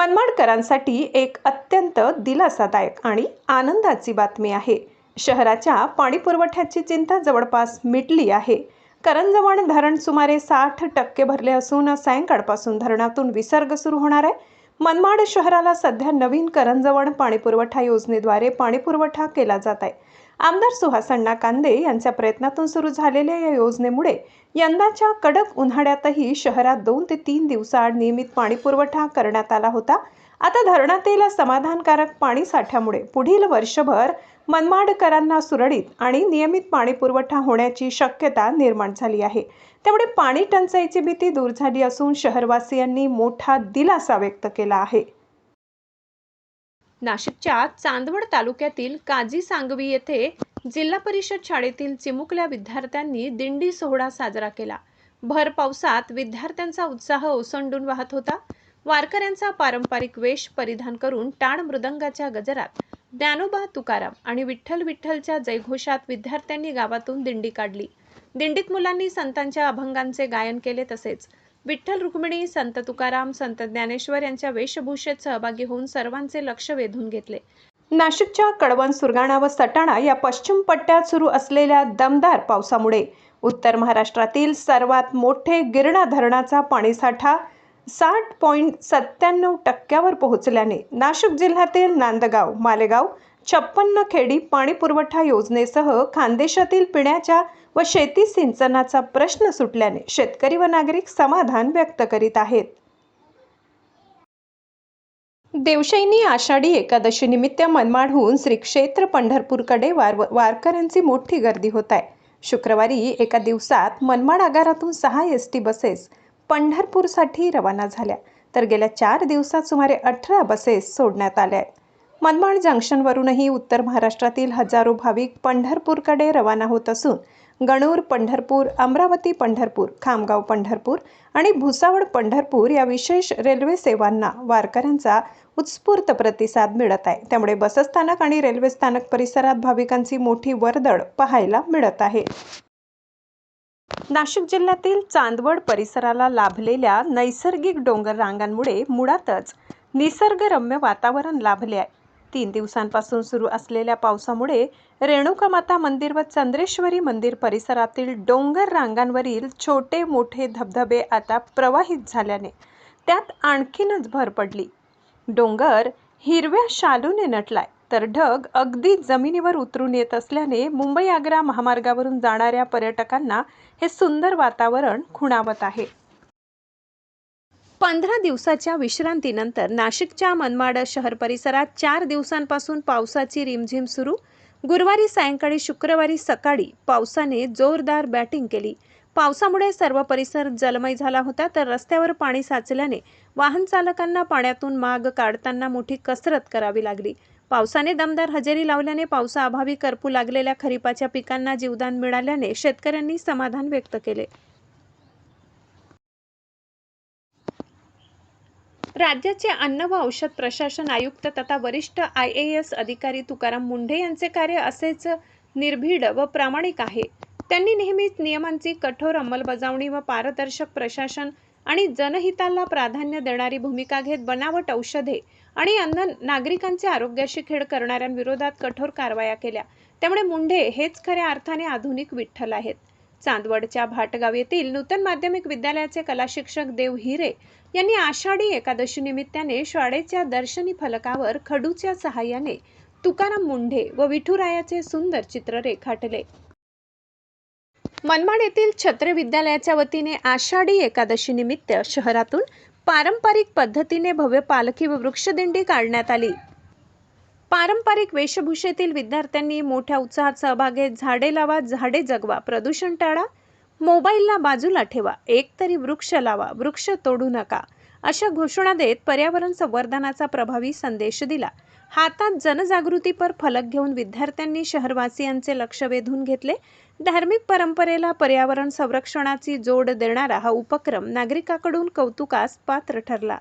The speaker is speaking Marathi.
मनमाडकरांसाठी एक अत्यंत दिलासादायक आणि आनंदाची बातमी आहे। शहराच्या पाणीपुरवठ्याची चिंता जवळपास मिटली आहे। करंजवण धरण सुमारे 60% भरले असून सायंकाळपासून धरणातून विसर्ग सुरू होणार आहे। मनमाड शहराला सध्या नवीन करंजवण पाणीपुरवठा योजनेद्वारे पाणीपुरवठा केला जात आहे। आमदार सुहास अण्णा कांदे यांच्या प्रयत्नातून सुरू झालेल्या या योजनेमुळे यंदाच्या कडक उन्हाळ्यातही शहरात 2 ते 3 दिवसाआड नियमित पाणीपुरवठा करण्यात आला होता। आता धरणातील समाधानकारक पाणी साठ्यामुळे पुढील वर्षभर मनमाडकरांना सुरळीत आणि नियमित पाणीपुरवठा होण्याची शक्यता निर्माण झाली आहे। त्यामुळे पाणी टंचाईची भीती दूर झाली असून शहरवासियांनी मोठा दिलासा व्यक्त केला आहे। नाशिकच्या चांदवड तालुक्यातील काजी सांगवी येथे जिल्हा परिषद शाळेतील चिमुकल्या विद्यार्थ्यांनी दिंडी सोहळा साजरा केला। भर पावसात विद्यार्थ्यांचा उत्साह ओसंडून वाहत होता। वारकऱ्यांचा पारंपरिक वेश परिधान करून टाळ मृदंगाच्या गजरात ज्ञानोबा तुकाराम आणि विठ्ठल विठ्ठलच्या जयघोषात विद्यार्थ्यांनी गावातून दिंडी काढली। दिंडीत मुलांनी संतांच्या अभंगांचे गायन केले, तसेच विठ्ठल रुक्मिणी, संत तुकाराम, संत ज्ञानेश्वर यांच्या वेशभूषेत सहभागी होऊन सर्वांचे लक्ष वेधून घेतले। नाशिकच्या कळवण, सुरगाणा व सटाणा या पश्चिम पट्ट्यात सुरू असलेल्या दमदार पावसामुळे उत्तर महाराष्ट्रातील सर्वात मोठे गिरणा धरणाचा पाणीसाठा 60.97% पोहोचल्याने नाशिक जिल्ह्यातील नांदगाव, मालेगाव, 56 खेडी पाणीपुरवठा योजनेसह खानदेशातील पिण्याच्या व शेती सिंचनाचा प्रश्न सुटल्याने शेतकरी व नागरिक समाधान व्यक्त करीत आहेत। देवशैनी आषाढी एकादशी निमित्त मनमाडहून श्री क्षेत्र पंढरपूरकडे वारकऱ्यांची मोठी गर्दी होत आहे। शुक्रवारी एका दिवसात मनमाड आगारातून 6 एसटी बसेस पंढरपूरसाठी रवाना झाल्या, तर गेल्या 4 दिवसात सुमारे 18 बसेस सोडण्यात आल्या आहेत। मनमाड जंक्शनवरूनही उत्तर महाराष्ट्रातील हजारो भाविक पंढरपूरकडे रवाना होत असून गणूर पंढरपूर, अमरावती पंढरपूर, खामगाव पंढरपूर आणि भुसावळ पंढरपूर या विशेष रेल्वे सेवांना वारकऱ्यांचा उत्स्फूर्त प्रतिसाद मिळत आहे। त्यामुळे बसस्थानक आणि रेल्वे स्थानक परिसरात भाविकांची मोठी वर्दळ पाहायला मिळत आहे। नाशिक जिल्ह्यातील चांदवड परिसराला लाभलेल्या नैसर्गिक डोंगर रांगांमुळे मुळातच निसर्गरम्य वातावरण लाभले आहे। 3 दिवसांपासून सुरू असलेल्या पावसामुळे रेणुकामाता मंदिर व चंद्रेश्वरी मंदिर परिसरातील डोंगर रांगांवरील छोटे मोठे धबधबे आता प्रवाहित झाल्याने त्यात आणखीनच भर पडली। डोंगर हिरव्या शालूने नटलाय, तर ढग अगदी जमिनीवर उतरून येत असल्याने मुंबई आग्रा महामार्गावरून जाणाऱ्या पर्यटकांना हे सुंदर वातावरण खुणावत आहे। 15 दिवसाच्या विश्रांतीनंतर नाशिकच्या मनमाड शहर परिसरात 4 दिवसांपासून पावसाची रिमझिम सुरू। गुरुवारी सायंकाळी, शुक्रवारी सकाळी पावसाने जोरदार बॅटिंग केली। पावसामुळे सर्व परिसर जलमय झाला होता, तर रस्त्यावर पाणी साचल्याने वाहन चालकांना पाण्यातून मार्ग काढताना मोठी कसरत करावी लागली। पावसाने दमदार हजेरी लावल्याने पावसाअभावी करपू लागलेल्या खरीपाच्या पिकांना जीवदान मिळाल्याने शेतकऱ्यांनी समाधान व्यक्त केले। राज्याचे अन्न व औषध प्रशासन आयुक्त तथा वरिष्ठ IAS अधिकारी तुकाराम मुंढे यांचे कार्य असेच निर्भीड व प्रामाणिक आहे। त्यांनी नेहमीच नियमांची कठोर अंमलबजावणी व पारदर्शक प्रशासन आणि जनहिताला प्राधान्य देणारी भूमिका घेत बनावट औषधे आणि अन्न नागरिकांचे आरोग्याशी खेळ करणाऱ्यांविरोधात कठोर कारवाया केल्या। त्यामुळे मुंढे हेच खऱ्या अर्थाने आधुनिक विठ्ठल आहेत। चांदवडच्या भाटगाव येथील नूतन माध्यमिक विद्यालयाचे कला शिक्षक देव हिरे यांनी आषाढी एकादशी निमित्ताने शाळेच्या दर्शनी फलकावर खडूच्या सहाय्याने तुकाराम मुंढे व विठुरायाचे सुंदर चित्र रेखाटले। मनमाड येथील छत्रे विद्यालयाच्या वतीने आषाढी एकादशी निमित्त शहरातून पारंपरिक पद्धतीने भव्य पालखी व वृक्षदिंडी काढण्यात आली। पारंपरिक वेशभूषेतील विद्यार्थ्यांनी मोठ्या उत्साहात सहभाग घेत झाडे लावा, झाडे जगवा, प्रदूषण टाळा, मोबाईलला बाजूला ठेवा, एक तरी वृक्ष लावा, वृक्ष तोडू नका अशा घोषणा देत पर्यावरण संवर्धनाचा प्रभावी संदेश दिला। हातात जनजागृतीपर फलक घेऊन विद्यार्थ्यांनी शहरवासियांचे लक्ष वेधून घेतले। धार्मिक परंपरेला पर्यावरण संरक्षणाची जोड देणारा हा उपक्रम नागरिकांकडून कौतुकास पात्र ठरला।